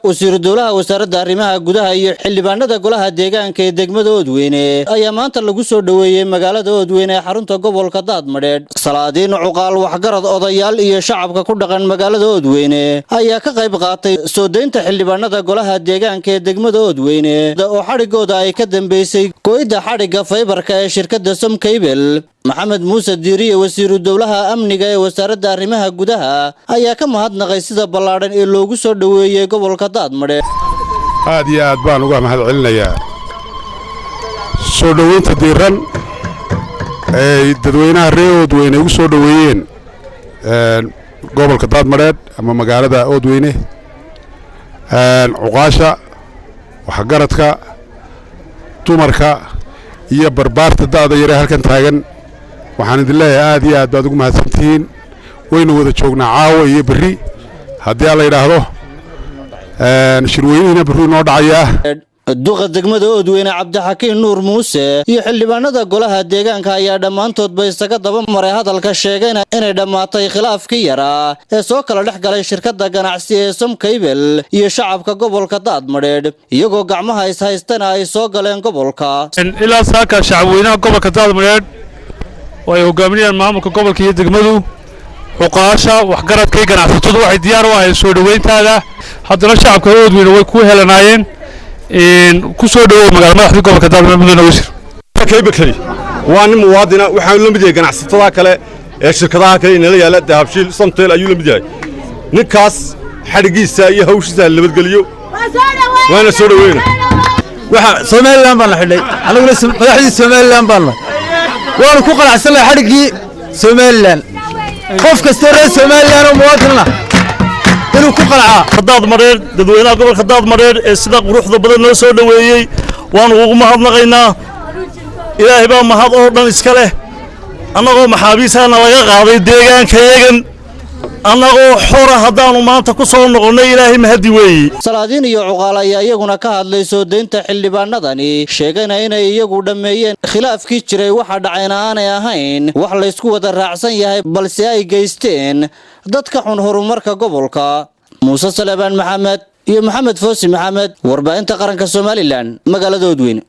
wasiir dowlaha wasaaradda arrimaha gudaha iyo xildhibaanada golaha deegaanka ee degmada Oodweyne ayaa maanta lagu soo dhaweeyay magaalada Oodweyne ee xarunta gobolka Daadmadheedh. Salaadiin cuqaal waxgarad odayaal iyo shacabka ku dhaqan magaalada Oodweyne ayaa ka qayb qaatay soo deynta xildhibaanada golaha deegaanka ee degmada Oodweyne oo xarigooda ay ka dambeysay gooyda xariga fiberka ee shirkadda Somcable. Maxamed Muuse Diiriye wasiir dowlaha amniga ee wasaaradda arrimaha gudaha ayaa ka mahadnaqay sida ballaaran ee loogu soo dhaweeyay gobolka Daadmadheedh. aad iyo aad baan uga mahadcelinayaa soo dhaweynta diiran ee dadweynaha reer Oodweyne ugu soo dhaweeyeen gobolka Daadmadheedh ama magaalada Oodweyne cuqaasha waxgaradka dumarka iyo barbaarta daada yar halkan taagan waxaan idin leeyahay aad iyo aad baad ugu mahadsantihiin waynu wada joognaa caawa iyo berri haddii la yiraahdo shirweynina berri noo dhacaya duqa degmada Oodweyne Cabdixakiin Nuur Muuse iyo xildhibaanada golaha deegaanka ayaa dhamaantood isaga daba maray hadalka sheegayna inay dhamaatay khilaafkii yaraa ee soo kala dhex galay shirkadda ganacsi ee Somcable iyo shacabka gobolka Daadmadheedh iyagoo gacmaha is haystana ay soo galeen gobolka ilaa saaka shacabweynaha gobolka Daadmadheedh oo ay hogaaminayaan maamulka gobolka iyo degmadu xuqaasha waxgaradka ganacsatadu waxay diyaar u ahaayeen soo dhaweyntaada haddana shacabka Oodweyne way ku helanaayeen ku soo dhawo magaalada madaxda gobolka Daadmadheedh mudane wasiir kaybakay waa nin muwaadina waxa uu la mid yahay ganacsatada kale ee shirkadaha kale inala yaala dahabshiil Somtel ayuu la mid yahay ninkaas xarigiisa iyo hawshiisa nabadgeliyo waana soo dhaweeyna waxa Somaliland baan la xidhay anaguna madaxdii Somaliland baan waan ku qanacsanay xarigii Somaliland qof kasta reer Somaliland oo muwaadina inuu ku qanacaa Daadmadheedh dadweynaha gobolka Daadmadheedh ee sida quruxda badan loo soo dhaweeyay waan ugu mahadnaqaynaa ilaahay baa mahad oo dhan iska leh annagoo maxaabiisana laga qaaday deegaankayagan annagoo xora haddaanu maanta ku soo noqonnay ilaahay mahadi weeyey. Salaadiin iyo cuqaal ayaa iyaguna ka hadlay soo deynta xildhibaanadani sheegayna inay iyagu dhameeyeen khilaafkii jiray waxa dhacayna aanay ahayn wax la isku wada raacsan yahay balse ay geysteen dadka xun horumarka gobolka. Muuse Salebaan Maxamed iyo Maxamed Foosi Maxamed warbaahinta qaranka Somaliland magaalada Oodweyne.